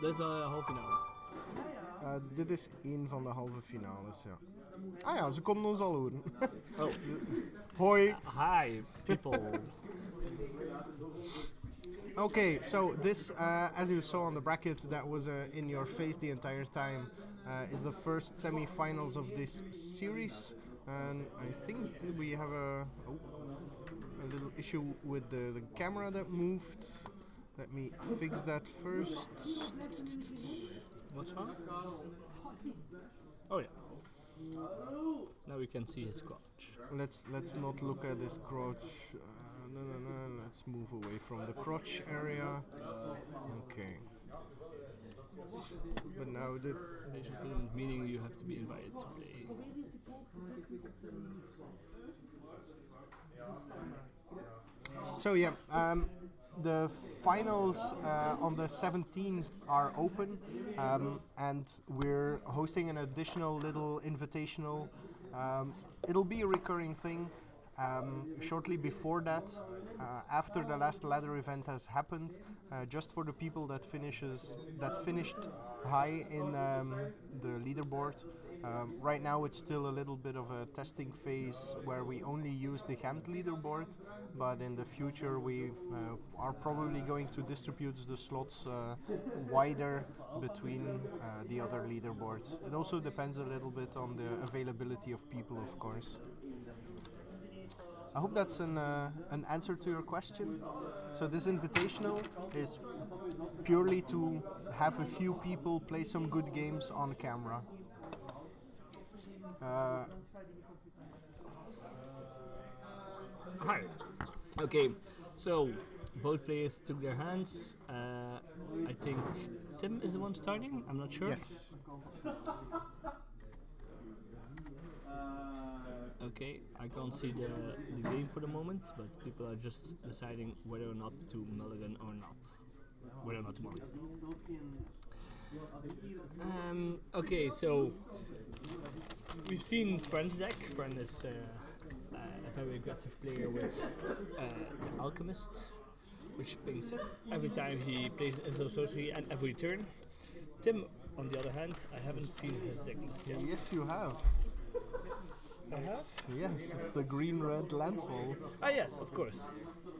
Dat is de halve finale. Dit is één van de halve finales, ja. Ah ja, ze konden ons al horen. Oh. Hoi. Hi, people. Okay, so this, as you saw on the bracket that was in your face the entire time, is the first semi-finals of this series. And I think we have a little issue with the camera that moved. Let me fix that first. What's wrong? Oh yeah. Now we can see his crotch. Let's not look at his crotch. No. Let's move away from the crotch area. Okay. But now the Invitation tournament meaning you have to be invited to play. So yeah, the finals on the 17th are open, and we're hosting an additional little invitational. It'll be a recurring thing. Shortly before that, after the last ladder event has happened, just for the people that finished high in the leaderboard. Right now it's still a little bit of a testing phase where we only use the hand leaderboard, but in the future we are probably going to distribute the slots wider between the other leaderboards. It also depends a little bit on the availability of people, of course. I hope that's an answer to your question. So this invitational is purely to have a few people play some good games on camera. Hi. Okay, so both players took their hands. I think Tim is the one starting. I'm not sure. Yes. Okay, I can't see the game for the moment, but people are just deciding whether or not to mulligan or not. Whether or not to mulligan. Okay, so we've seen Fran's deck. Fran is a very aggressive player with the Alchemist, which pings up every time he plays Instant Sorcery and every turn. Tim, on the other hand, I haven't seen his deck list yet. Yes, you have. I have? Yes, it's the green-red Landfall. Ah, yes, of course.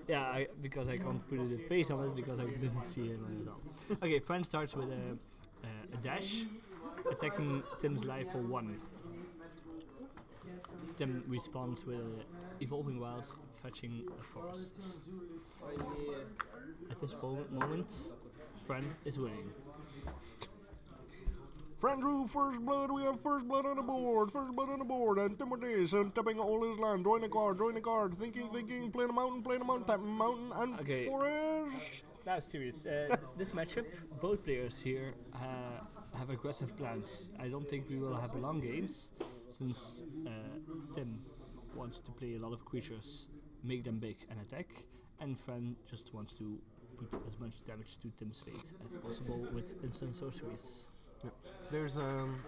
Yeah, because I can't put a face on it because I didn't see it at all. Okay, Fran starts with a dash, attacking Tim's life for 1. Tim responds with Evolving Wilds, fetching a forest. At this moment, Fran is winning. Fran drew first blood, we have first blood on the board, and Timothy's and tapping all his land, drawing a card, thinking, playing a mountain, tapping mountain, and Okay. forest. Now serious, this matchup, both players here have aggressive plans. I don't think we will have long games, since Tim wants to play a lot of creatures, make them big and attack, and Fran just wants to put as much damage to Tim's face as possible with instant sorceries. Yeah. There's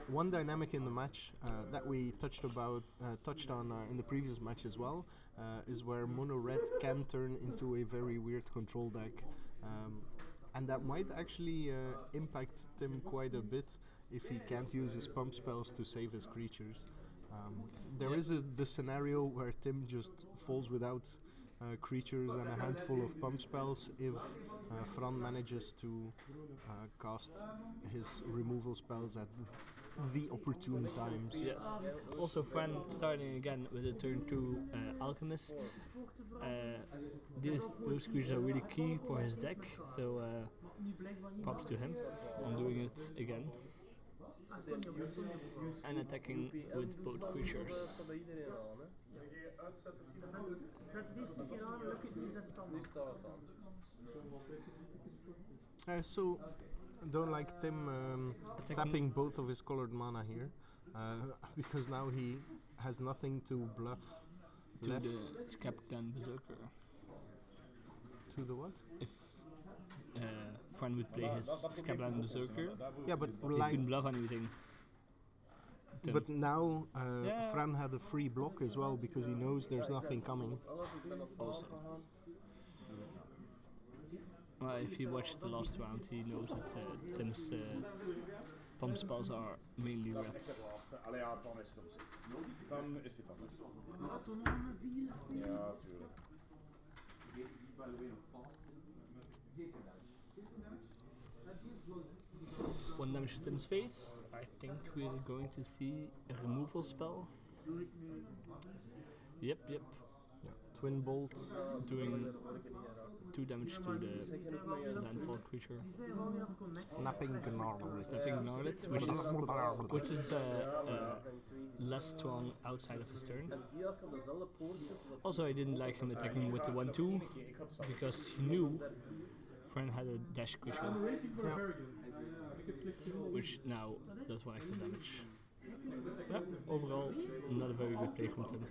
one dynamic in the match that we touched on in the previous match as well, is where Monored can turn into a very weird control deck, and that might actually impact Tim quite a bit if he can't use his pump spells to save his creatures. There is the scenario where Tim just falls without creatures and a handful of pump spells if Fran manages to cast his removal spells at the opportune times. Yes. Also, Fran starting again with a turn 2 Alchemist. Those creatures are really key for his deck, so props to him on doing it again. And attacking with both creatures. So, don't like Tim tapping both of his colored mana here, because now he has nothing to bluff To left. the Skeptan Berserker. To the what? If Fran would play his Skeptan Berserker, Yeah, but he couldn't bluff anything. Tim. But now Yeah. Fran had a free block as well because he knows there's nothing coming. Also. Well, If he watched the last round, he knows that Tim's pump spells are mainly red. Allee, ja, dan is het hem. Dan is het anders. Ja, tuurlijk. 1 damage to Tim's face. I think we're going to see a removal spell. Yep. Yeah. Twin bolt. Doing 2 damage to the landfall creature. Snapping Gnarlet. Snapping Gnarlet, which is less strong outside of his turn. Also, I didn't like him attacking with the 1-2 because he knew Fran had a dash creature, which now does 1 extra damage. Yeah, overall, not a very good play from Tim.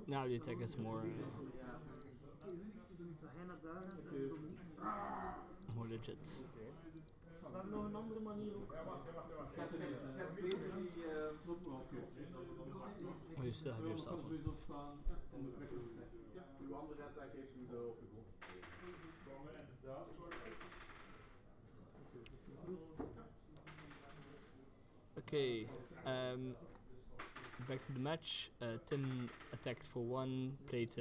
Now the attack is more legit. Oh, you still have yourself. Okay, back to the match. Tim attacked for 1, played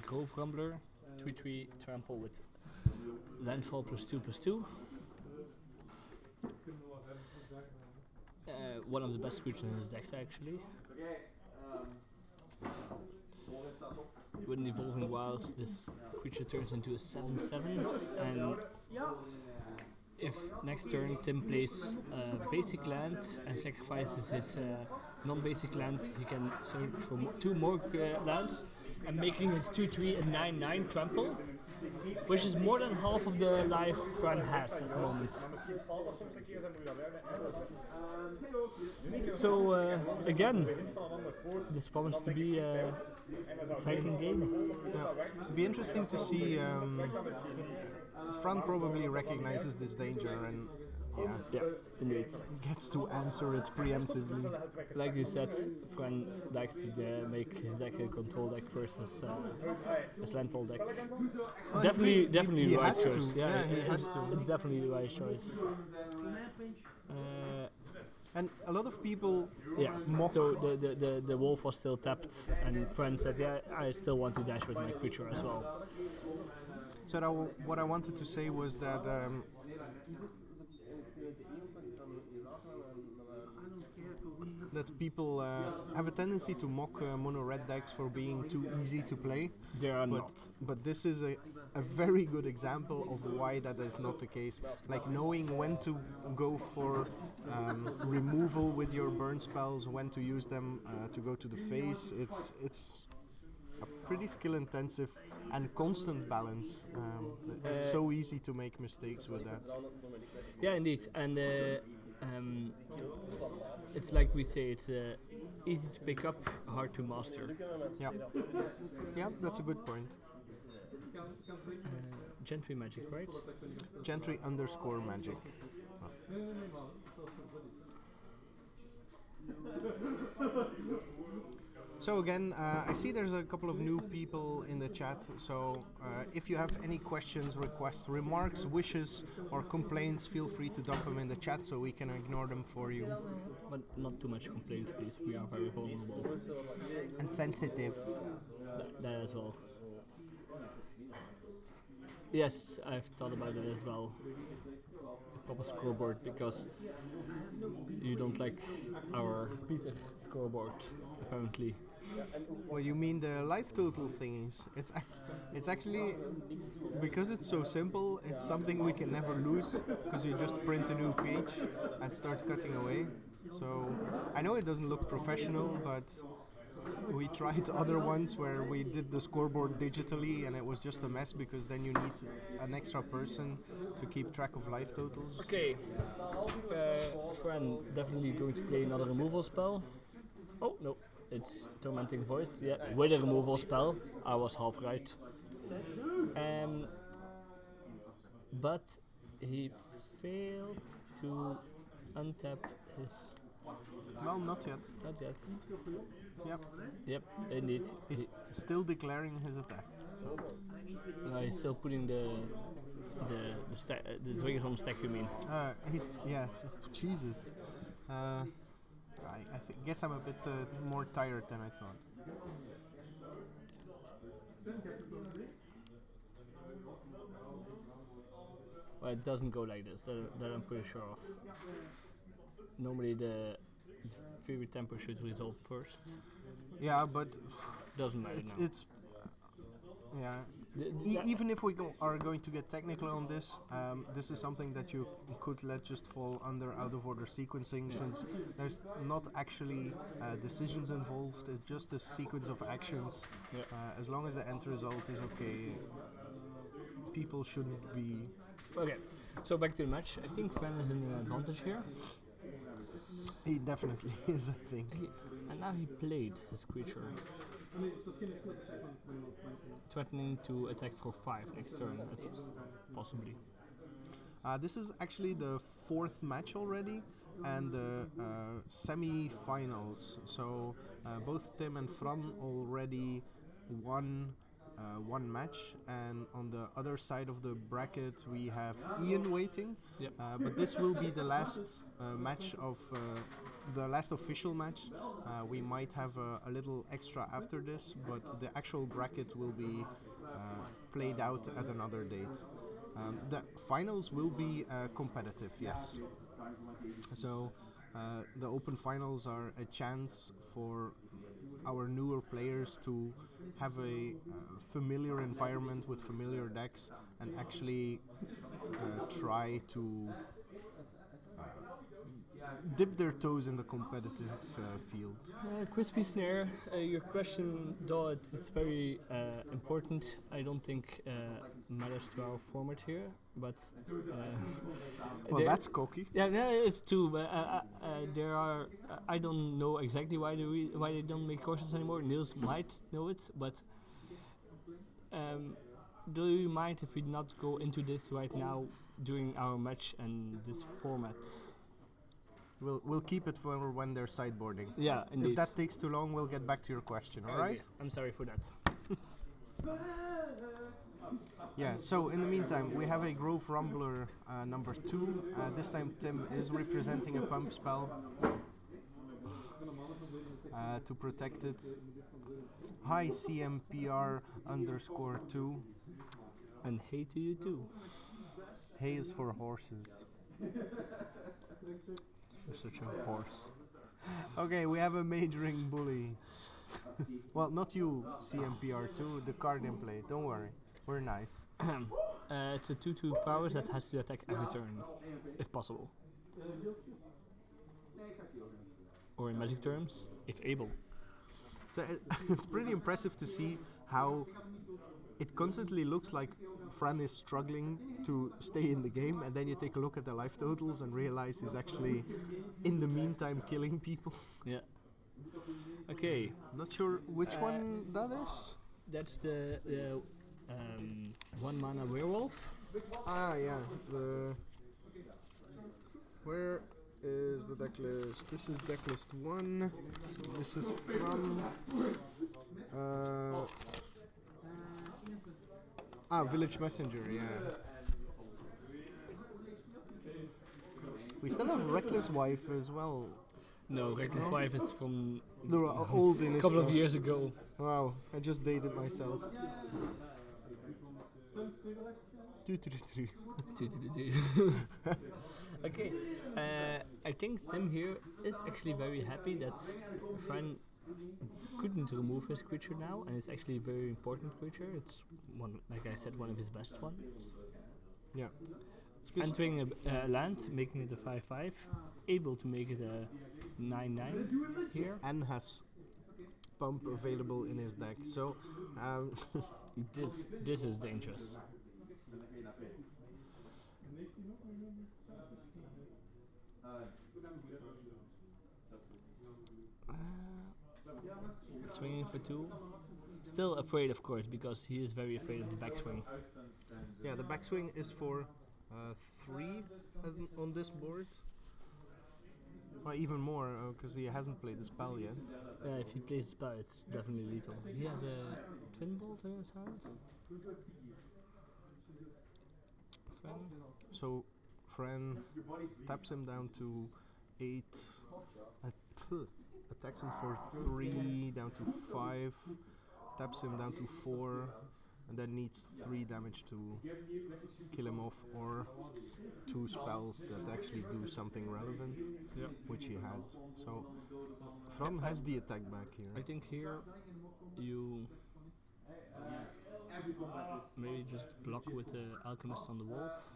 Grove Rumbler, 3/3 trample with Landfall +2/+2. One of the best creatures in his deck, actually. With an Evolving Wilds, this creature turns into a 7/7, and if next turn Tim plays basic land and sacrifices his non-basic land, he can search for 2 more lands, and making his 2/3 a 9/9 trample, which is more than half of the life Fran has at the moment. So again, this promises to be an exciting game. Yeah. It'd be interesting to see. Fran probably recognizes this danger and Yeah, indeed. gets to answer it preemptively. Like you said, Fran likes to make his deck a control deck versus his landfall deck. Definitely he the right has choice. to. Yeah, he has to. It's definitely the right choice. And a lot of people mock. So the wolf was still tapped, and Fran said, "Yeah, I still want to dash with my creature as well." So what I wanted to say was that that people have a tendency to mock mono-red decks for being too easy to play. They are not. But this is a very good example of why that is not the case. Like knowing when to go for removal with your burn spells, when to use them to go to the face. It's a pretty skill intensive and constant balance. It's so easy to make mistakes with that. Yeah, indeed, and it's like we say, it's easy to pick up, hard to master. Yeah, that's a good point. Gentry magic, right? Gentry_magic. So again, I see there's a couple of new people in the chat, so if you have any questions, requests, remarks, wishes or complaints, feel free to dump them in the chat so we can ignore them for you. But not too much complaints, please. We are very vulnerable. And sensitive. That as well. Yes, I've thought about it as well. Proper scoreboard, because you don't like our Peter scoreboard, apparently. Well, you mean the life total thingies? It's actually, because it's so simple, it's something we can never lose, because you just print a new page and start cutting away. So I know it doesn't look professional, but we tried other ones where we did the scoreboard digitally and it was just a mess, because then you need an extra person to keep track of life totals. Okay, Fran definitely going to play another removal spell. Oh no, it's Tormenting Void, yeah, with a removal spell. I was half right. but he failed to untap his. Well, not yet. Not yet. Yep. Yep, indeed. He's still declaring his attack. So. He's still putting the triggers on the stack. You mean? Jesus. Guess I'm a bit more tired than I thought. Well, it doesn't go like this. That I'm pretty sure of. Normally the Fury Temper should resolve first. Yeah, but doesn't matter. It's yeah. Even if we are going to get technical on this, this is something that you could let just fall under out of order sequencing, since there's not actually decisions involved. It's just a sequence of actions. As long as the end result is okay, people shouldn't be. Okay, so back to the match. I think Fran is in an advantage here. He definitely is, I think. And now he played his creature, threatening to attack for 5 next turn, possibly. This is actually the 4th match already, and the semi-finals. So both Tim and Fran already won one match, and on the other side of the bracket we have Ian waiting. Yep. But this will be the last match of the last official match. We might have a little extra after this, but the actual bracket will be played out at another date. The finals will be competitive, yes. So the open finals are a chance for our newer players to have a familiar environment with familiar decks and actually try to dip their toes in the competitive field. Crispy Snare, your question, though it's very important, I don't think matters to our format here, but well, that's cocky. Yeah, it's true. But there are. I don't know exactly why they don't make courses anymore. Niels might know it, but do you mind if we not go into this right now during our match and this format? We'll keep it for when they're sideboarding. Yeah, indeed. If that takes too long, we'll get back to your question. All right? I'm sorry for that. Yeah, so in the meantime, we have a Grove Rumbler number 2. This time Tim is representing a pump spell to protect it. Hi CMPR _2. And hey to you too. Hay is for horses. You're such a horse. Okay, we have a Majoring Bully. Well, not you, CMPR2, the card in play. Don't worry, we're nice. It's a 2/2 powers that has to attack every turn, if possible. Or in Magic terms, if able. So it's pretty impressive to see how it constantly looks like Fran is struggling to stay in the game, and then you take a look at the life totals and realize he's actually, in the meantime, killing people. Yeah. Okay. Not sure which one that is. That's the 1 mana werewolf. Ah, yeah. Where is the deck list? This is deck list 1. This is from Village Messenger, yeah. We still have Reckless Wife as well. No, Reckless Wife is from They're old in a couple of years ago. Wow, I just dated myself. 2-3-3. Okay, I think Tim here is actually very happy that Fran couldn't remove his creature now, and it's actually a very important creature. It's one, like I said, one of his best ones. Yeah. Entering a land, making it a 5/5, able to make it a 9/9 here. And has pump available in his deck, so this is dangerous. Swinging for 2. Still afraid, of course, because he is very afraid of the backswing. Yeah, the backswing is for 3 on this board. Or even more, because he hasn't played the spell yet. If he plays spell, it's definitely lethal. He has a twin bolt in his hand. Fran. So Fran taps him down to 8, attacks him for 3, down to 5, taps him down to 4, and then needs 3 damage to kill him off, or 2 spells that actually do something relevant, which he has. So Fran has the attack back here. I think here you maybe just block with the alchemist on the wolf.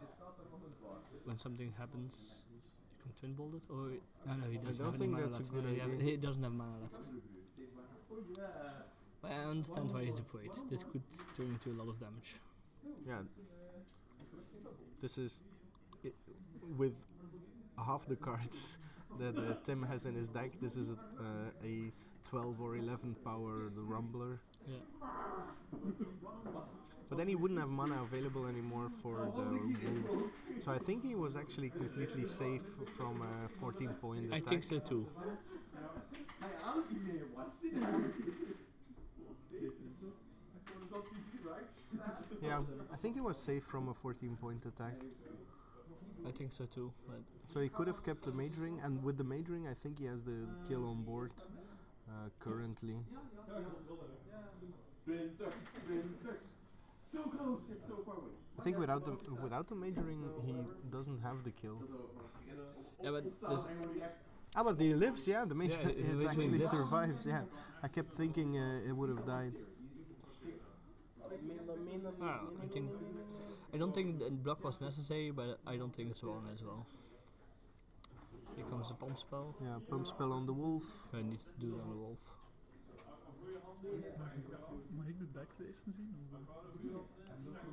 When something happens, you can twin bolt it. Or no, he doesn't. I don't have think any mana that's a left. good No, idea. He doesn't have mana left. But I understand why he's afraid. This could turn into a lot of damage. Yeah. This is with half the cards that Tim has in his deck. This is a 12 or 11 power the Rumbler. Yeah. But then he wouldn't have mana available anymore for the wolf. So I think he was actually completely safe from a 14-point attack. I think so too. Yeah, I think he was safe from a 14-point attack. I think so too. But So he could have kept the majoring, and with the majoring I think he has the kill on board currently. So close, yet so far away. I think without the majoring he doesn't have the kill. yeah, but there's But he lives, yeah, the mage Yeah, it the actually majoring lives. survives, yeah. I kept thinking it would have died. I don't think the block was necessary, but I don't think it's wrong as well. Here comes the pump spell. Yeah, pump spell on the wolf. I need to do it on the wolf. Mag ik de decklijsten zien?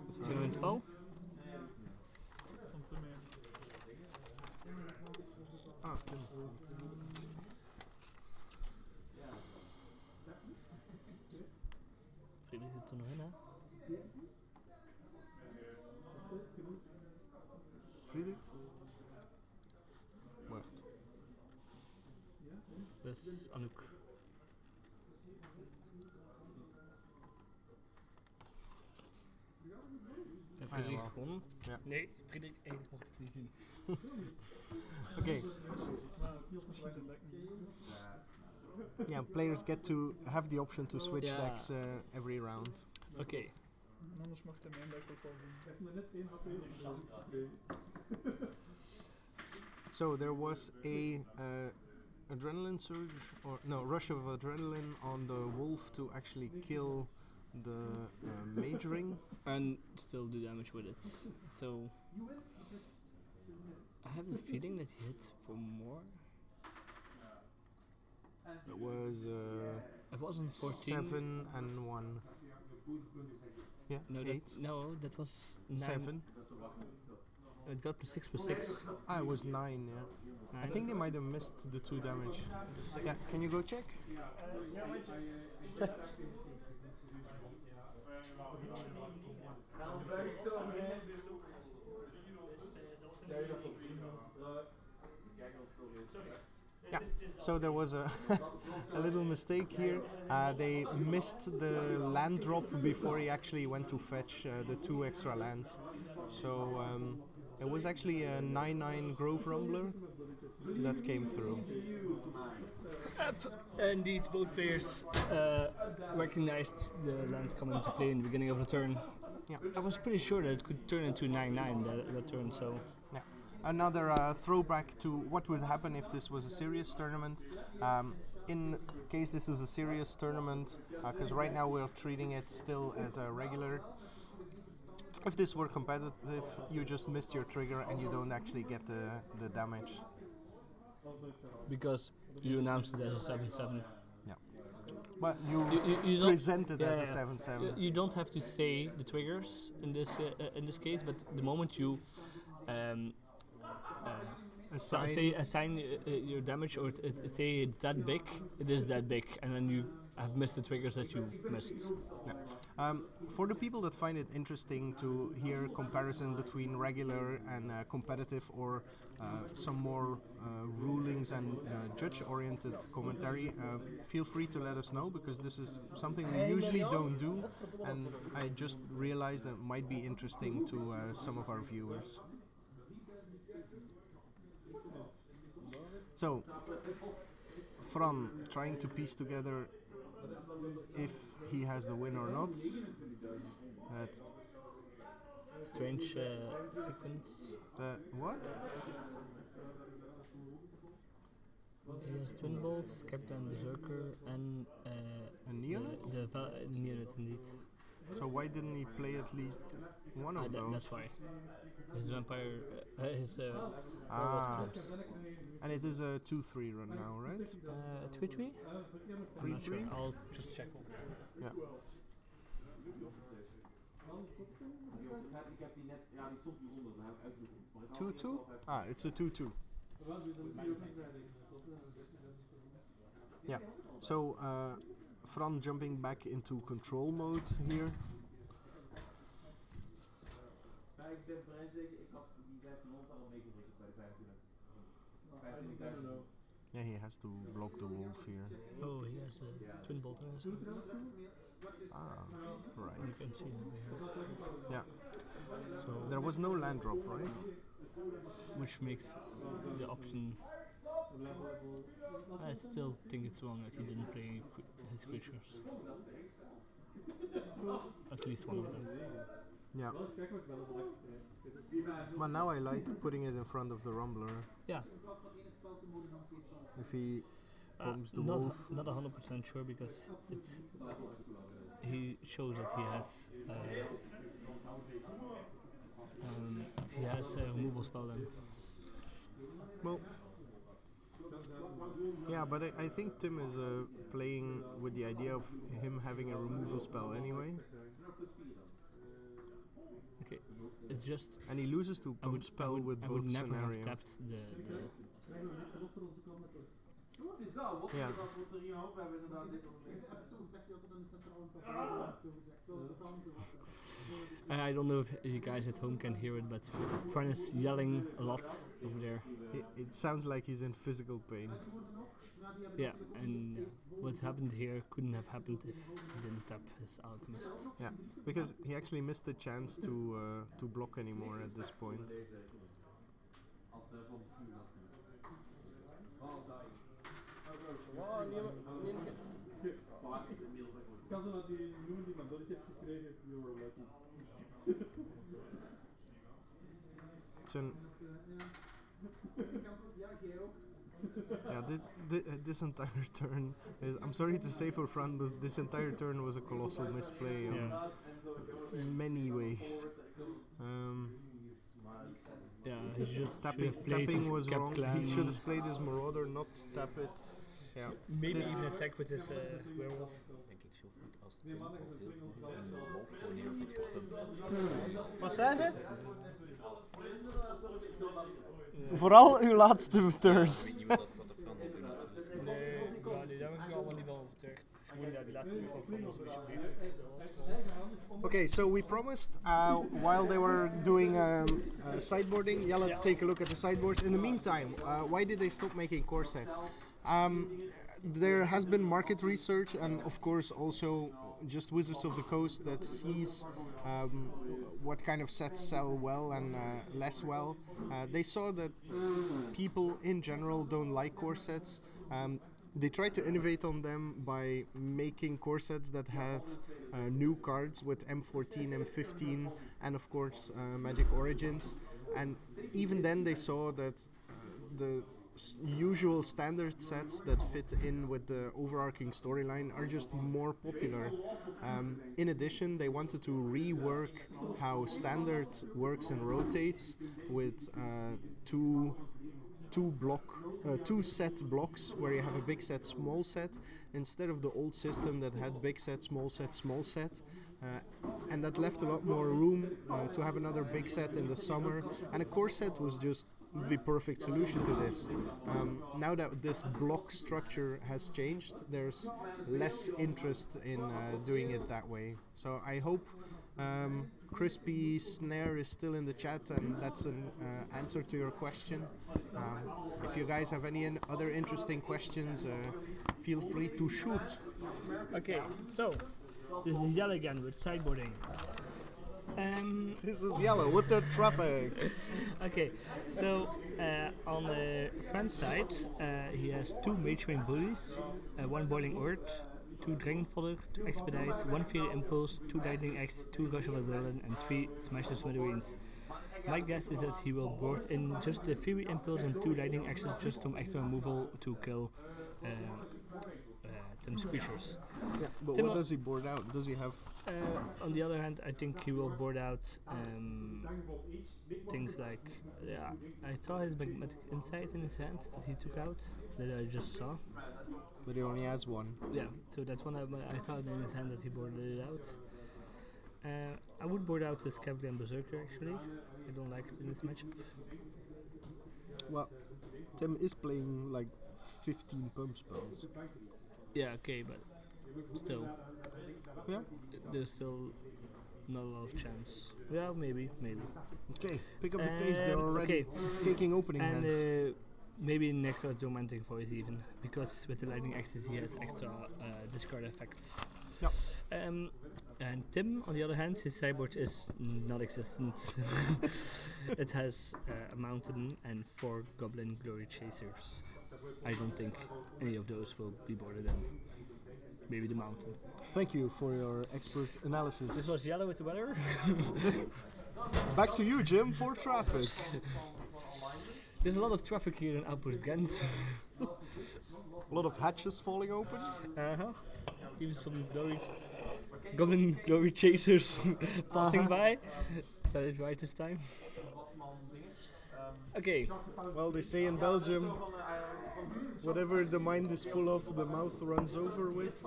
Is het een spel? Van te meer. Ah, Tim. Friedrich zit er nog in, hè? Friedrich? Wacht. Dat is Anouk. En Friedrich wel. gewonnen? Ja. Nee, Friedrich eigenlijk mocht het niet zien. Okay. Maar Niels misschien zijn deck niet. Yeah, players get to have the option to switch Ja. decks every round. Oké. En anders mag hij mijn deck ook wel zien. So there was a adrenaline surge, or no, rush of adrenaline on the wolf to actually kill the majoring. And still do damage with it. So I have the feeling that he hit for more. It was It wasn't 14. 7 and 1. Yeah, No, 8. that was 9. 7. It got +6/+6. Ah, it was 9, yeah. I think they might have missed the 2 damage. Yeah, can you go check? Yeah, so there was a, a little mistake here. They missed the land drop before he actually went to fetch the 2 extra lands. So it was actually a 9/9 Grove Rumbler that came through. Indeed, both players recognized the land coming into play in the beginning of the turn. Yeah. I was pretty sure that it could turn into 9/9 that turn, so... Yeah. Another throwback to what would happen if this was a serious tournament. In case this is a serious tournament, because right now we're treating it still as a regular. If this were competitive, you just missed your trigger and you don't actually get the damage. Because you announced it as a 7/7. But you You don't... present it as a Yeah. 7/7. You don't have to say the triggers in this case, but the moment you assign your damage, or say it's that big, it is that big, and then you have missed the triggers that you've missed. Yeah. For the people that find it interesting to hear comparison between regular and competitive, or some more rulings and judge-oriented commentary, feel free to let us know, because this is something we usually don't do, and I just realized that it might be interesting to some of our viewers. So, Fran trying to piece together if he has the win or not. Strange sequence. What? He has Twin Bolts, Captain Berserker, and A Neonate? the Neonate indeed. So why didn't he play at least one of those? That's why. His vampire, his Ah. flips. And it is a 2-3 run now, right? 3-3? I'm not sure. 3-3? I'll just check. Yeah. Two? Ah, it's a 2-2. Yeah. So Fran jumping back into control mode here. Yeah, he has to block the wolf here. Oh, he has a Twin Bolt in his hand. Ah, You right. can see it over here. Yeah. So, There was no land drop, right? which makes the option. I still think it's wrong that he didn't play his creatures. At least one of them. Yeah. But now I like putting it in front of the Rumbler. Yeah. If he bombs the not, wolf. Not 100% sure, because he shows that he has a removal spell then. Well, yeah, but I think Tim is playing with the idea of him having a removal spell anyway. Okay, it's just And he loses to pump spell with I both would never scenarios. have tapped the Yeah. I don't know if you guys at home can hear it, but Fran is yelling a lot over there. It sounds like he's in physical pain. Yeah, and what happened here couldn't have happened if he didn't tap his Alchemist. Yeah, because he actually missed the chance to block anymore at this point. Yeah, this entire turn is, I'm sorry to say for Fran, but this entire turn was a colossal misplay in many ways. Yeah, he just should have played Tapping his was Cap wrong. Clan. He should have played his Marauder, not tap it. Yeah. Maybe This- even attack with his werewolf. Denk ik zo goed als Tim al veel vroeger in mijn hoofd gewoon heel goed gepumpt. Wat zei je? Vooral uw laatste turn. Ik weet niet meer dat ik wat de Fran wil doen natuurlijk. Nee, daar ben ik allemaal niet van overtuigd. Het is gewoon, die laatste move van Fran was een beetje vreselijk. Okay, so we promised while they were doing sideboarding, Jelle, take a look at the sideboards. In the meantime, why did they stop making core sets? There has been market research, and of course also just Wizards of the Coast that sees what kind of sets sell well and less well. They saw that people in general don't like core sets. They tried to innovate on them by making core sets that had new cards with M14, M15, and of course Magic Origins. And even then they saw that the usual standard sets that fit in with the overarching storyline are just more popular. In addition, they wanted to rework how standard works and rotates with two set blocks where you have a big set, small set, instead of the old system that had big set, small set, small set. And that left a lot more room to have another big set in the summer. And a core set was just the perfect solution to this. Now that this block structure has changed, there's less interest in doing it that way. So I hope Crispy Snare is still in the chat, and that's an answer to your question. If you guys have any other interesting questions, feel free to shoot. Okay, so this is Yell again with sideboarding. This is Yellow with the traffic. Okay, so on the Fran side, he has 2 Mage Wing Bullies, 1 Boiling Earth, 2 Dragon Fodder, 2 Expedite, 1 Fairy Impulse, 2 Lightning Axe, 2 Rush of Adrenaline, and 3 Smash the Smithereens. My guess is that he will board in just the Fairy Impulse and 2 Lightning Axes, just some extra removal to kill Tim's creatures. Yeah, but Tim, what does he board out? Does he have... On the other hand, I think he will board out things like... Yeah, I saw his Magnetic Insight in his hand that he took out, that I just saw. But he only has 1. Yeah, so that's one I saw in his hand that he boarded it out. I would board out this Cavalier and Berserker actually. I don't like it in this matchup. Well, Tim is playing like 15 pump spells. Yeah, okay, but still. Yeah. There's still not a lot of chance. Yeah, maybe. Okay, pick up the pace. They're already taking opening and hands. maybe next to Romantic Voice even, because with the Lightning Axes he has extra discard effects. Yep. And Tim, on the other hand, his sideboard is non-existent. It has a mountain and 4 Goblin Glory Chasers. I don't think any of those will be boarded in. Maybe the mountain. Thank you for your expert analysis. This was Yellow with the weather. Back to you, Jim, for traffic. There's a lot of traffic here in Outpost Ghent. A lot of hatches falling open. Even some Goblin Glory Chasers passing by. Said it right this time. Okay. Well, they say in Belgium, whatever the mind is full of, the mouth runs over with.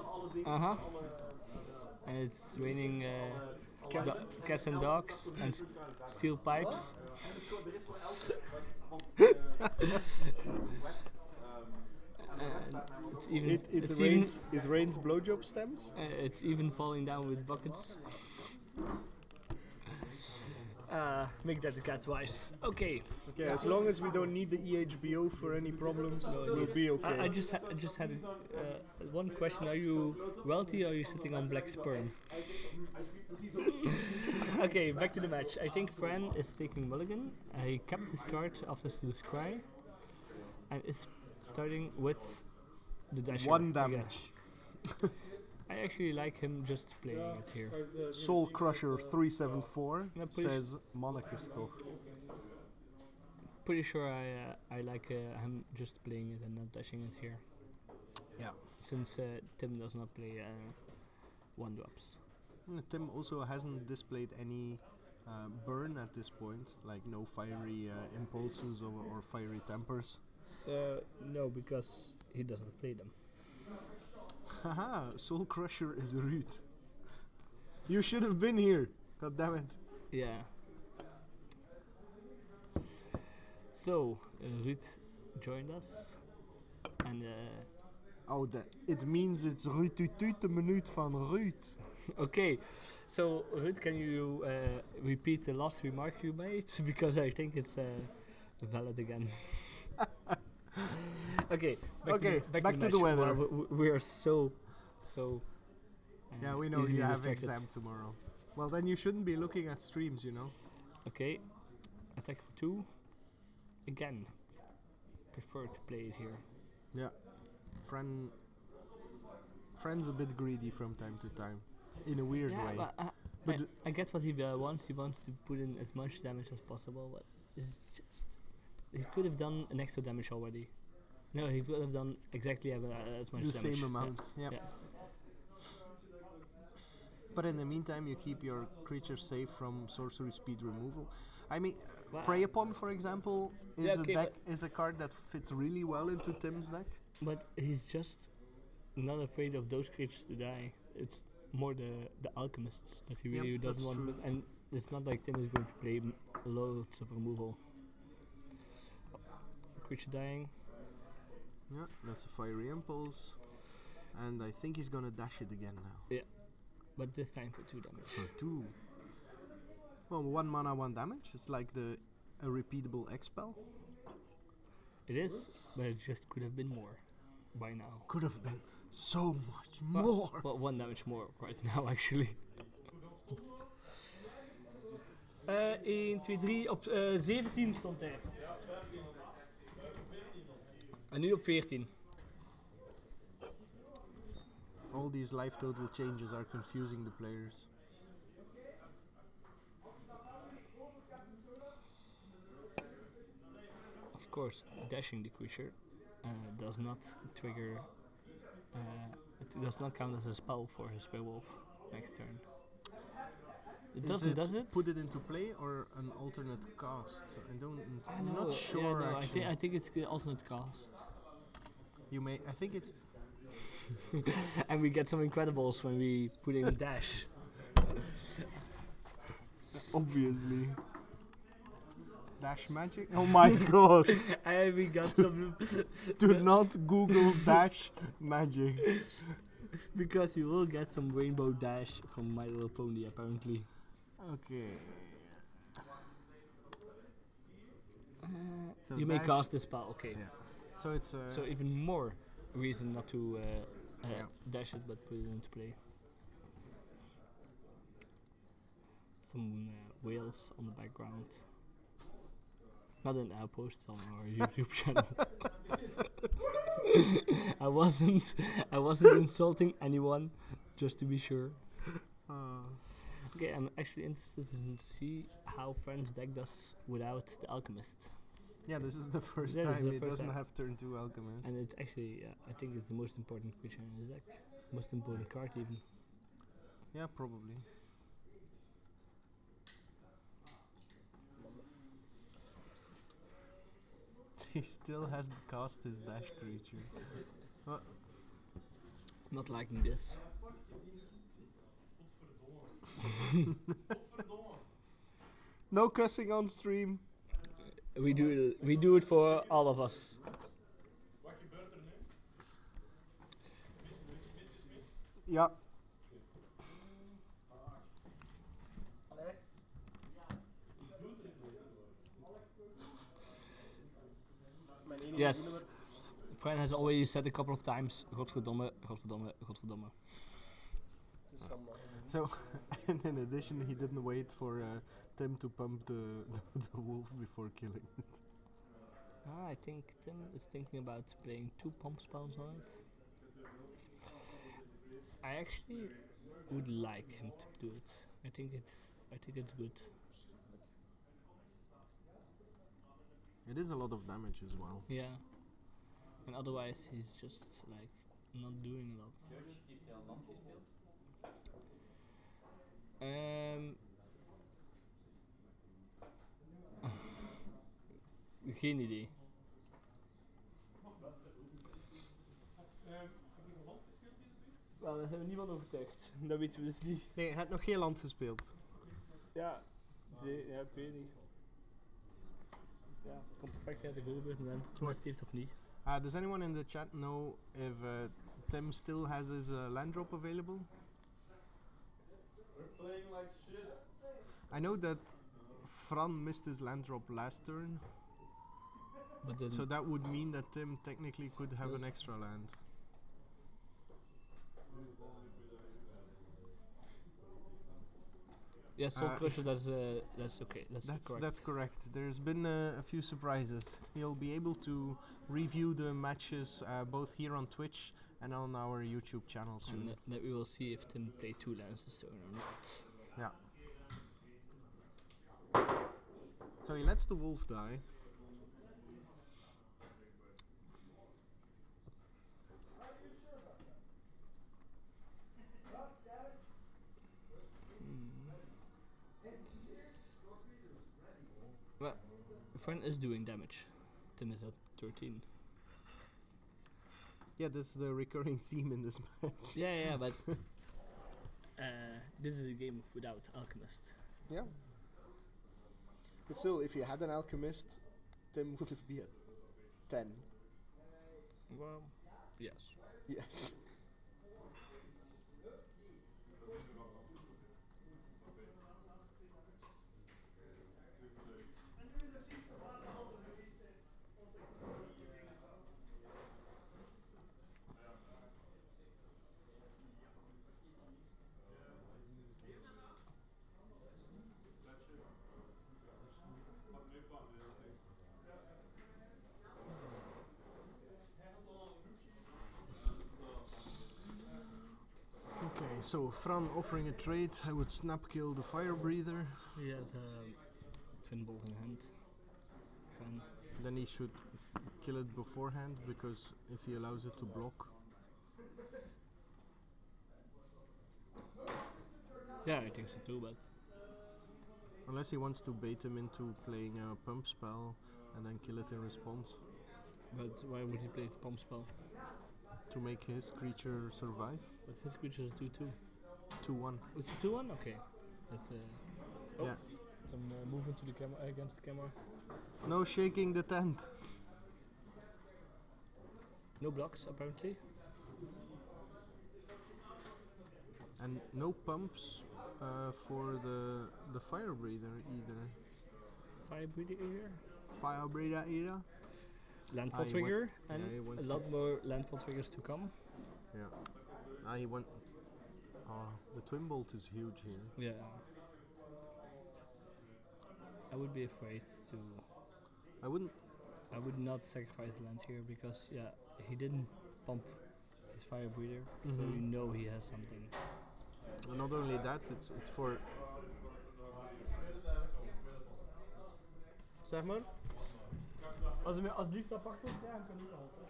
And it's raining cats and dogs and steel pipes. It rains blowjob stems. It's even falling down with buckets. Make that the cat wise. Okay. Okay, as long as we don't need the EHBO for any problems, we'll be okay. I just had one question. Are you wealthy or are you sitting on black sperm? Okay, back to the match. I think Fran is taking Mulligan. He kept his card after Steel's Cry and is starting with the Dasher. 1 damage. I actually like him just playing it here. Soul Crusher 374 says Monarchist toch. Pretty sure I like him just playing it and not dashing it here. Yeah. Since Tim does not play 1-drops. Tim also hasn't displayed any burn at this point, like no fiery impulses or fiery tempers. No, because he doesn't play them. Haha, Soul Crusher is rude. You should have been here. God damn it. Yeah. So, Ruud joined us. And it means it's Ruud de minuut van Ruud. Okay, so Ruud, can you repeat the last remark you made? Because I think it's valid again. Okay, back to the weather. We are so. Yeah, we know you have exam tomorrow. Well, then you shouldn't be looking at streams, you know. Okay, attack for 2. Again, prefer to play it here. Yeah, Fran's a bit greedy from time to time, in a weird way. But I get what he wants. He wants to put in as much damage as possible, but it's just. He could have done an extra damage already. No, he could have done exactly as much damage. The same amount, yeah. But in the meantime, you keep your creatures safe from sorcery speed removal. I mean, Prey Upon, for example, is a card that fits really well into Tim's deck. But he's just not afraid of those creatures to die. It's more the alchemists that he really doesn't want. And it's not like Tim is going to play loads of removal. creature dying. Yeah, that's a fiery impulse. And I think he's gonna dash it again now. But this time for 2 damage. For 2. Well, 1 mana, 1 damage. It's like a repeatable X-Spell. It is, but it just could have been more by now. Could have been so much more. Well, 1 damage more right now, actually. 1, 2, 3, op 17 stond hij. En nu op 14. All these life total changes are confusing the players. Of course, dashing the creature does not trigger. It does not count as a spell for his werewolf next turn. It doesn't, does it? Put it into play or an alternate cast? I'm No, not sure. yeah, no, actually. I think it's the alternate cast. You may. I think it's. And we get some Incredibles when we put in dash. Obviously. Dash magic? Oh my god! And we got some. Do not Google dash magic. Because you will get some rainbow dash from My Little Pony, apparently. Okay. So You may dash- cast this spell, okay. Yeah. So it's. So even more reason not to Yeah. dash it, but put it into play. Some whales on the background. Not an outpost on our YouTube channel. I wasn't insulting anyone, just to be sure. Okay, I'm actually interested in see how Fran's deck does without the alchemist. Yeah, this is the first That is time the it first doesn't time. have turn 2 alchemist. And it's actually, I think it's the most important creature in his deck. Most important card even. Yeah, probably. He still has to cast his dash creature. Not liking this. No cussing on stream. We do it for all of us. Ja. Yes. Fran has already said a couple of times, godverdomme, godverdomme, godverdomme. So, and in addition, he didn't wait for Tim to pump the wolf before killing it. I think Tim is thinking about playing 2 pump spells on it. I actually would like him to do it. I think it's good. It is a lot of damage as well. Yeah. And otherwise he's just like not doing a lot. Heeft hij al land gespeeld? Geen idee. Wel, daar zijn we niemand overtuigd. Dat weten we dus niet. Nee, hij had nog geen land gespeeld. Ja, ja, ik weet niet. Ja, het kan perfect zijn dat de goal gebeurt en dan het heeft of niet. Does anyone in the chat know if Tim still has his land drop available? We're playing like shit. I know that Fran missed his land drop last turn, But then so that would mean that Tim technically could have Yes. an extra land. yeah, Soul Crusher, that's okay. That's correct. There's been a few surprises. You'll be able to review the matches both here on Twitch and on our YouTube channel soon. And that we will see if Tim played 2 lands this turn or not. Yeah. So he lets the wolf die. Well, Fran is doing damage. Tim is at 13. Yeah, that's the recurring theme in this match. Yeah, but this is a game without Alchemist. Yeah. But still, if you had an alchemist, Tim would have 10. Well, yes. Yes. Okay, so Fran offering a trade, I would snap kill the fire breather. He has a twin bolt in hand. Fran. Then he should kill it beforehand, because if he allows it to block. Yeah, I think so too, but Unless he wants to bait him into playing a pump spell and then kill it in response why would he play the pump spell? to make his creature survive. But his creatures do too. 2-1. It's a 2-1? Okay. But, oh, Yeah. some movement to the camera against the camera. No shaking the tent. No blocks apparently. And no pumps for the fire breather either. Fire breather here. Fire breather either. Landfall he trigger and yeah, he a wants lot more landfall triggers to come. Yeah. He went. The twin bolt is huge here. Yeah. I would be afraid to. I wouldn't. I would not sacrifice the lands here because he didn't pump his fire breather, so you know he has something. And not only that, it's for. Zeg maar. Als die staat pakt, dan kan ik altijd.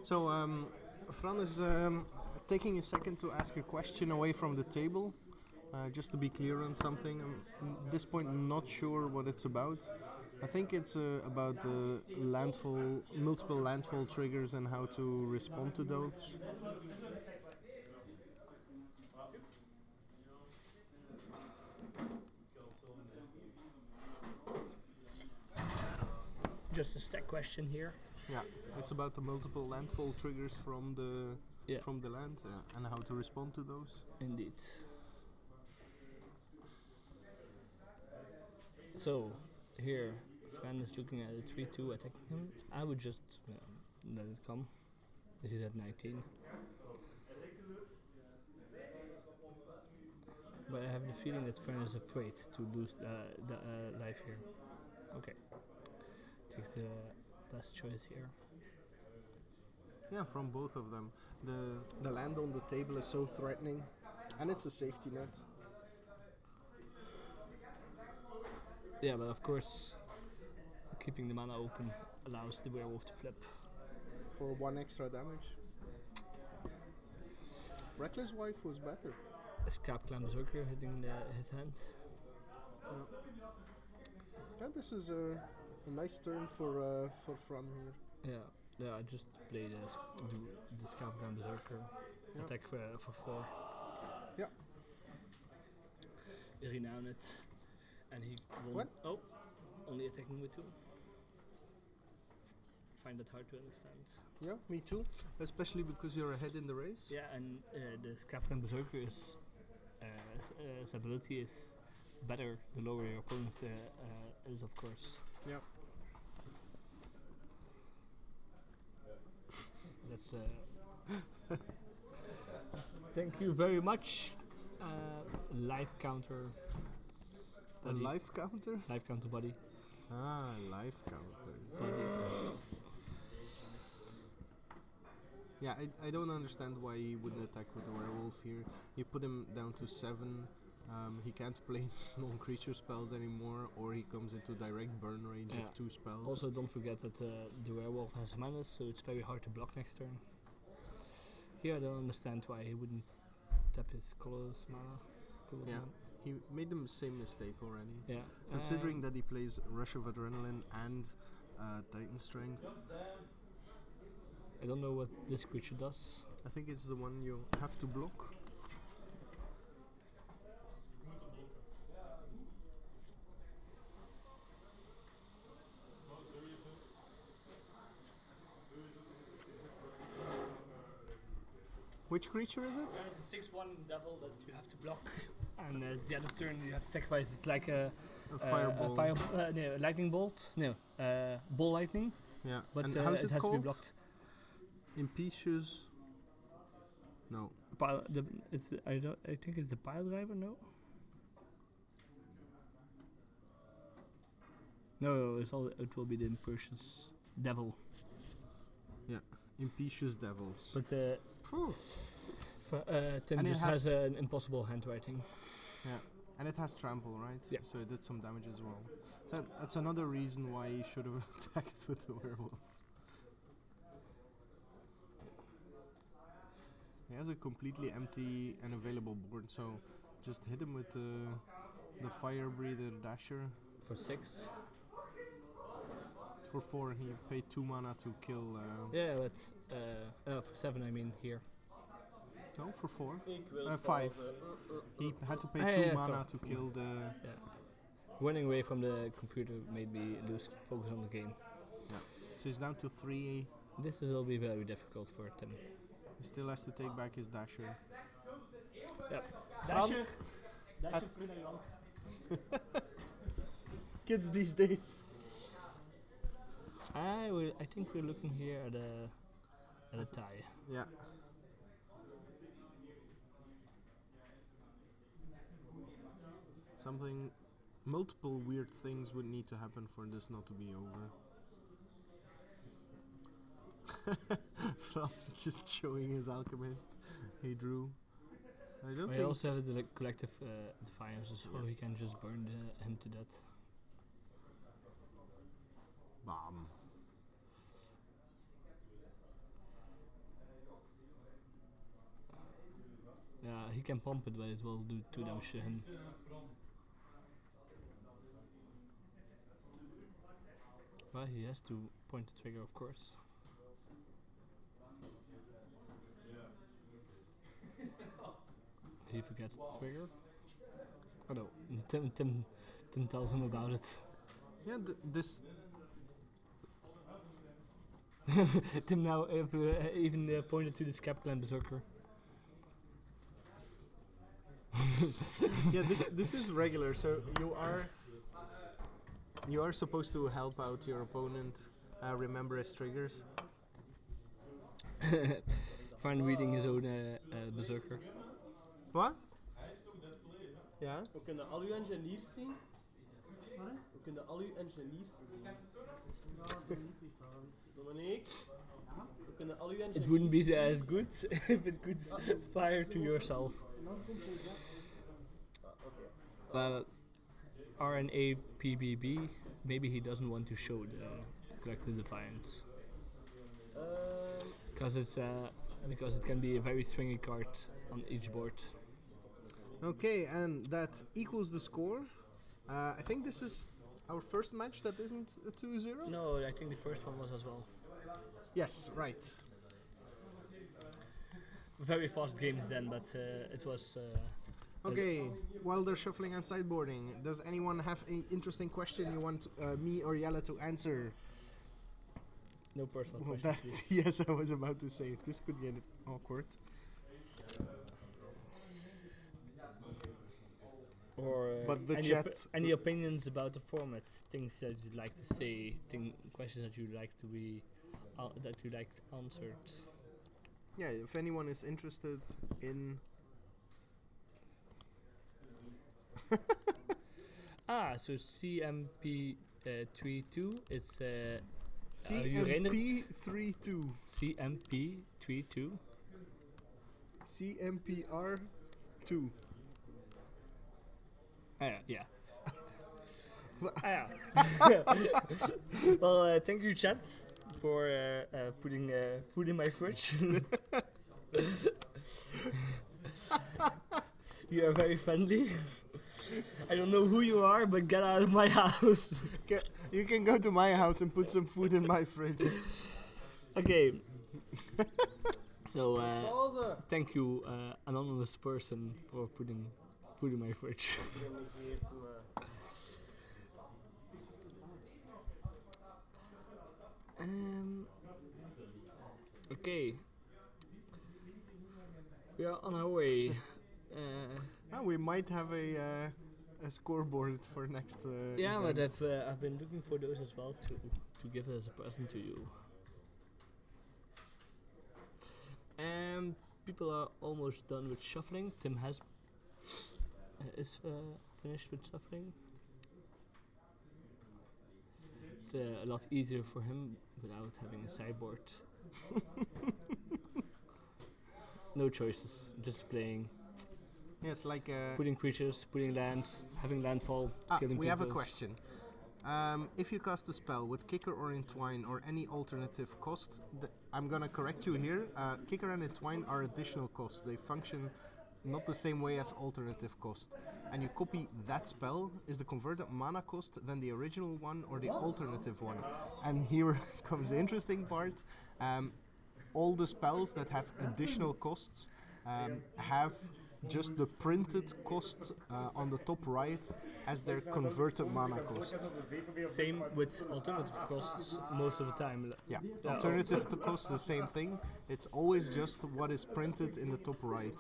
So, Fran is taking a second to ask a question away from the table, just to be clear on something. I'm at this point not sure what it's about. I think it's about the landfall, multiple landfall triggers and how to respond to those. Just a stack question here. Yeah, it's about the multiple landfall triggers from the land and how to respond to those. Indeed. So, here, Fran is looking at a 3-2 attacking him. I would just let it come. This is at 19. But I have the feeling that Fran is afraid to lose the life here. Okay. Takes the best choice here. Yeah, from both of them. The land on the table is so threatening, and it's a safety net. Yeah, but of course, keeping the mana open allows the werewolf to flip. For 1 extra damage. Reckless Wife was better. Scrap Clan Berserker hitting his hand. Yeah, this is a nice turn for Fran here. Yeah, I just played the Scrap Clan Berserker. Yeah. Attack for 4. Yeah. Renown it. And he won. What? Oh, only attacking with 2. Find that hard to understand. Yeah, me too. Especially because you're ahead in the race. Yeah, and the Scrap Clan Berserker is his ability is better the lower your opponent is, of course. Yeah. That's thank you very much. Life counter. A life counter? Life counter buddy. Ah, life counter. Buddy. Yeah, I don't understand why he wouldn't attack with the werewolf here. You put him down to 7. He can't play non-creature spells anymore, or he comes into direct burn range of 2 spells. Also, don't forget that the werewolf has menace, so it's very hard to block next turn. Here, I don't understand why he wouldn't tap his colorless mana. Kill Yeah. him. He made the same mistake already. Yeah. Considering that he plays Rush of Adrenaline and Titan Strength, I don't know what this creature does. I think it's the one you have to block. Which creature is it? There's a 6/1 devil that you have to block, and at the end of turn you have to sacrifice. It's like a Fireball. no, lightning bolt. No, ball lightning. Yeah. But and how's it has called? to be blocked. Impetuous. No. I think it's the pile driver. No. No, it will be the Impetuous devil. Yeah. Impetuous Devils. But Tim And it just has an impossible handwriting. Yeah. And it has trample, right? Yeah. So it did some damage as well. So that's another reason why he should have attacked with the werewolf. He has a completely empty and available board, so just hit him with the Fire Breather Dasher. For 6. For 4, he paid 2 mana to kill. Yeah, but for 7 I mean here. No, for 4. Ik wil 5. He had to pay 2 yeah, mana sorry. to kill the. Running away from the computer made me lose focus on the game. So he's down to 3. This will be very difficult for Tim. He still has to take back his Dasher. Dasher Kids these days. I think we're looking here at a tie. Yeah. Multiple weird things would need to happen for this not to be over. Fran just showing his alchemist. He drew. I don't We think. also have the collective defiance, so he can just burn him to death. Bam. Yeah, he can pump it, but it will do 2 damage to him. Well, he has to point the trigger, of course. He forgets the trigger. Oh no, Tim tells him about it. Yeah, this. Tim now even pointed to this Capital and Berserker. Yeah, this is regular. So you are supposed to help out your opponent. Remember his triggers. Fran reading his own Berserker. What? Ja. We kunnen al uw engineers zien. We kunnen al uw engineers zien. Dominique. We kunnen al uw engineers. It wouldn't be as good if it could fire to yourself. But RNA PBB, maybe he doesn't want to show the collective defiance. Because it can be a very swingy card on each board. Okay, and that equals the score. I think this is our first match that isn't a 2-0? No, I think the first one was as well. Yes, right. Very fast games then, but it was... Okay, while they're shuffling and sideboarding, does anyone have an interesting question you want me or Jelle to answer? No personal Well, questions, that, yes, I was about to say, this could get awkward. Or But the chat... any opinions about the format, things that you'd like to say, questions that you'd like to be that you like answered. Yeah, if anyone is interested in... So CMP 32 is CMP 32. CMP 32. CMPR 2. Yeah. Well, thank you, chat, for putting food in my fridge. You are very friendly. I don't know who you are, but get out of my house. You can go to my house and put some food in my fridge. Okay. So, thank you, anonymous person, for putting food in my fridge. Okay. We are on our way. We might have a scoreboard for next. Yeah, but event. I've been looking for those as well to give as a present to you. People are almost done with shuffling. Tim is finished with shuffling. It's a lot easier for him without having a sideboard. No choices, just playing. Yes, like. Putting creatures, putting lands, having landfall, killing we have a creatures. question. If you cast a spell with Kicker or Entwine or any alternative cost, I'm gonna correct you here. Kicker and Entwine are additional costs. They function not the same way as alternative cost. And you copy that spell, is the converted mana cost then the original one or the alternative one? And here comes the interesting part. All the spells that have additional costs have just the printed cost on the top right as their converted mana cost. Same with alternative costs most of the time. Yeah, alternative to cost the same thing. It's always just what is printed in the top right.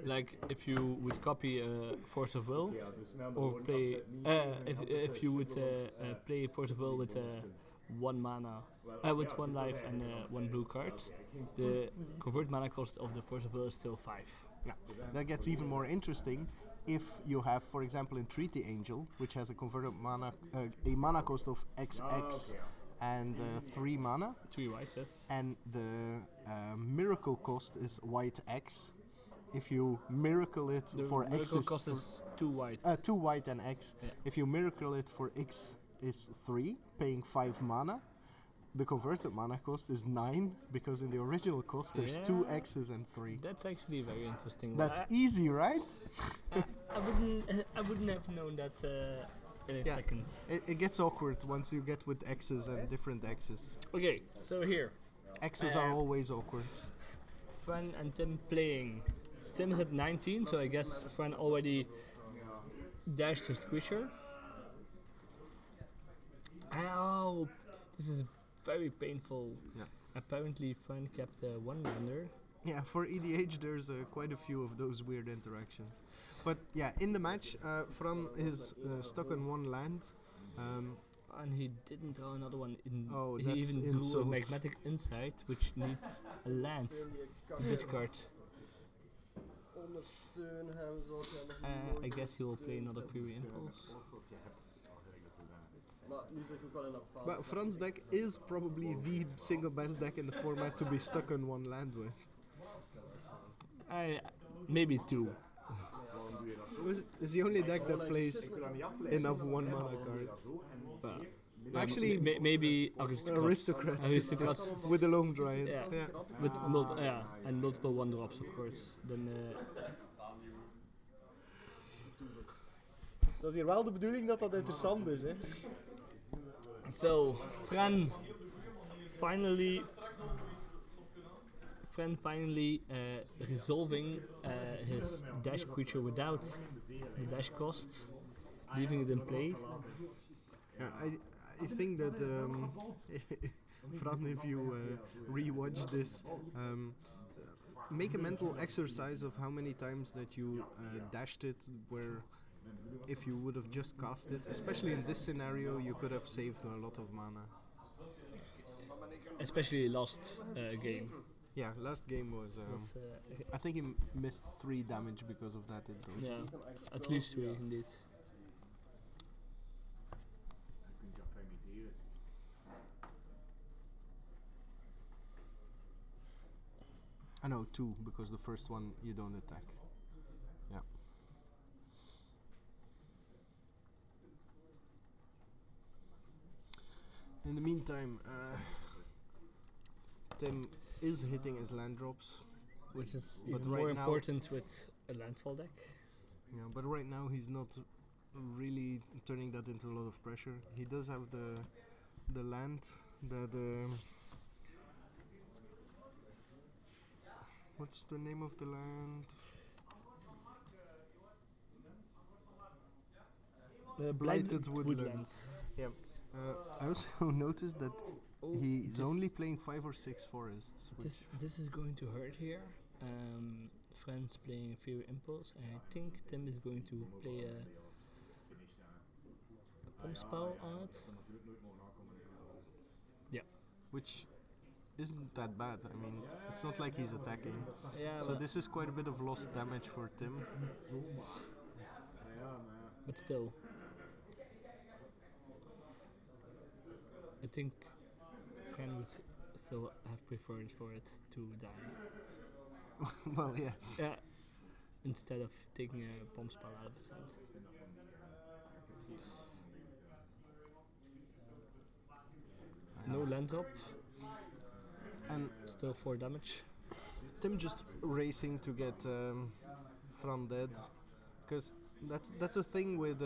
Like if you would copy Force of Will, or play if you would play Force of Will with 1 mana, with 1 life and 1 blue card, the convert mana cost of the Force of Will is still 5. Yeah, that gets even more interesting if you have, for example, in Treaty Angel, which has a converted mana, a mana cost of XX and 3 mana, 3 white, yes. and the miracle cost is white X. If you miracle it The for X miracle is cost is 2 white. 2 white and X. Yeah. If you miracle it for X is 3, paying 5 mana. The converted mana cost is 9, because in the original cost there's 2 X's and 3. That's actually very interesting. That's easy, right? I wouldn't have known that in a Yeah. second. It gets awkward once you get with X's and different X's. Okay, so here, X's are always awkward. Fran and Tim playing. Tim is at 19, so I guess Fran already dashed his creature. Oh, this is very painful. Yeah. Apparently, Fran kept 1 lander. Yeah, for EDH there's quite a few of those weird interactions. But yeah, in the match, Fran is stuck on 1 land. And he didn't draw another one. He that's even drew a insult. magnetic insight, which needs a land to discard. I guess he will play another Fury Impulse. But Fran's deck is probably the single best deck in the format to be stuck on 1 land with. Maybe 2. It's the only deck that plays enough 1 mana cards. But Actually, maybe Aristocrats. Aristocrats with the Loam Giant. Yeah. Yeah. With and multiple 1-drops, of course. Then Dat is hier wel de bedoeling dat dat interessant is, hè? so Fran finally resolving his dash creature without the dash cost, leaving it in play. Yeah, I think that Fran, if you rewatch this, make a mental exercise of how many times that you dashed it, where if you would have just cast it, especially in this scenario, you could have saved a lot of mana. Especially last game. Yeah, last game was. I think he missed 3 damage because of that. Yeah, at least 3 indeed. I know 2 because the first one you don't attack. Yeah. In the meantime, Tim is hitting his land drops. which is But even right more now- important with a landfall deck. Yeah, but right now he's not really turning that into a lot of pressure. He does have the land that what's the name of the land? The Blighted Woodland. Woodland. I also noticed that Oh, he's this- only playing 5 or 6 forests. Which This is going to hurt here. Fran's playing Fear Impulse, and I think Tim is going to play a bomb spell on it. which isn't that bad. I mean, it's not like he's attacking. Yeah, So this is quite a bit of lost damage for Tim. but still. I think Fran would still have preferred for it to die. Well, yes. Yeah. Instead of taking a bomb spell out of his hand. No land drop, And still 4 damage. Tim just racing to get Fran dead, because that's a thing with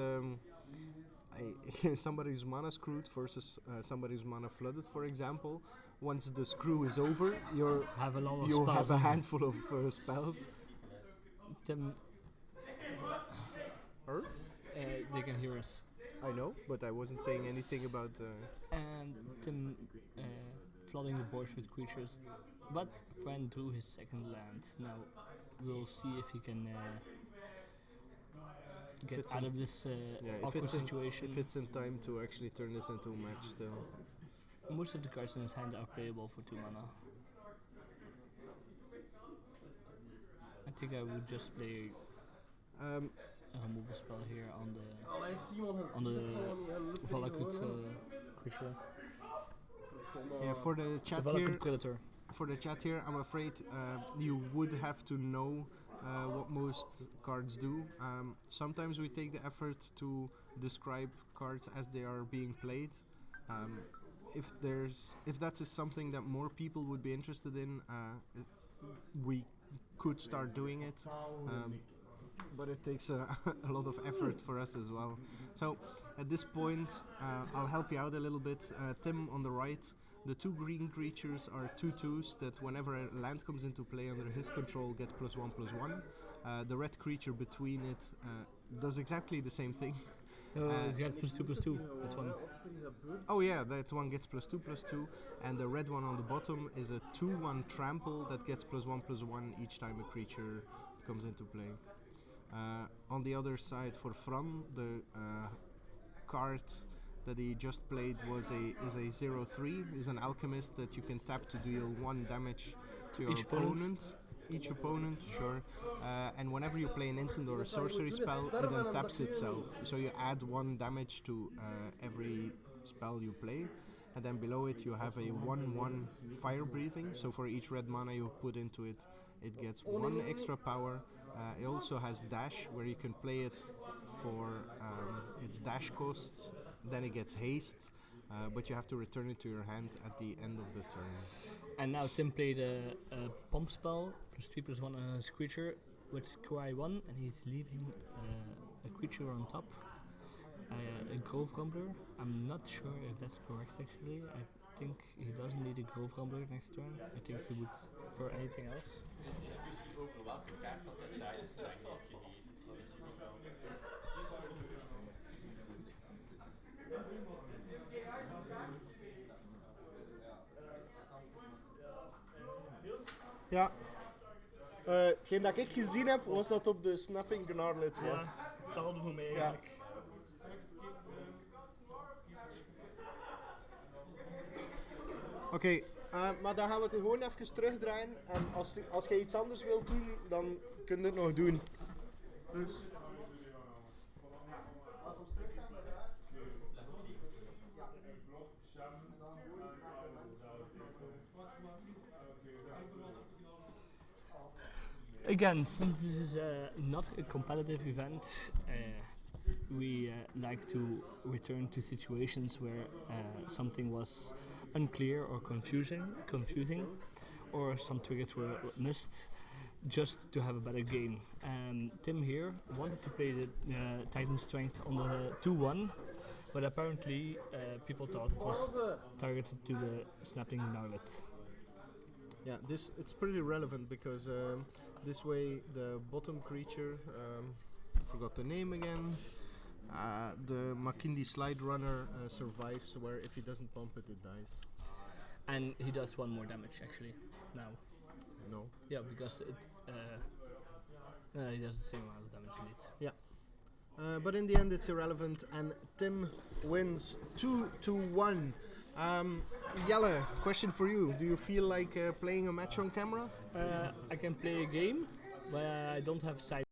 somebody who's mana screwed versus somebody who's mana flooded, for example. Once the screw is over, Have a lot of you spells. have a handful of spells. Tim, Or? they can hear us. I know, but I wasn't saying anything about. And Tim flooding the board with creatures. But Fran drew his second land. Now we'll see if he can get it's out in- of this if awkward it's in, situation. if it's in time to actually turn this into a match, still. Most of the cards in his hand are playable for 2 mana. I think I would just play Um, a removal spell here on the Valakut creature. yeah, for the The chat Valakut here, Predator. I'm afraid you would have to know what most cards do. Sometimes we take the effort to describe cards as they are being played. If that is something that more people would be interested in, we could start doing it. But it takes a lot of effort for us as well. So at this point, I'll help you out a little bit. Tim on the right, the 2 green creatures are 2/2s that whenever a land comes into play under his control get +1/+1. The red creature between it does exactly the same thing. It gets +2/+2. That one. Oh yeah, that one gets +2/+2, and the red one on the bottom is a 2/1 trample that gets +1/+1 each time a creature comes into play. On the other side, for Fran, the card that he just played is a 0/3. Is an alchemist that you can tap to deal 1 damage to your Each opponent? Each opponent, sure. And whenever you play an instant or a sorcery spell, it then taps itself. So you add 1 damage to every spell you play. And then below it you have a 1/1 fire breathing. So for each red mana you put into it, it gets 1 extra power. It also has dash, where you can play it for its dash costs. Then it gets haste, but you have to return it to your hand at the end of the turn. And now Tim played a bomb spell, +3/+1 on his creature with Cry 1, and he's leaving a creature on top. A Grove Rumbler. I'm not sure if that's correct actually. I think he doesn't need a Grove Rumbler next turn. I think he would for anything else. Discussie over welke kaart dat hij tijdens zijn heeft Ja. Hetgeen dat ik gezien heb, was dat op de Snapping Gnarlet was. Hetzelfde voor mij Ja. eigenlijk. Oké, maar dan gaan we het gewoon even terugdraaien. En als jij iets anders wilt doen, dan kun je het nog doen. Dus. Again, since this is not a competitive event, we like to return to situations where something was unclear or confusing, or some triggers were missed. just to have a better game. And Tim here wanted to play the Titan Strength on the 2-1, but apparently people thought it was targeted to the Snapping Gnarlet. Yeah, it's pretty relevant because this way the bottom creature, forgot the name again, the Makindi Slide Runner survives, where if he doesn't pump it, it dies. And he does 1 more damage actually now. No. Yeah, because he does the same amount of damage indeed. Yeah. But in the end, it's irrelevant, and Tim wins 2-1. Jelle, question for you: do you feel like playing a match on camera? I can play a game, but I don't have sight.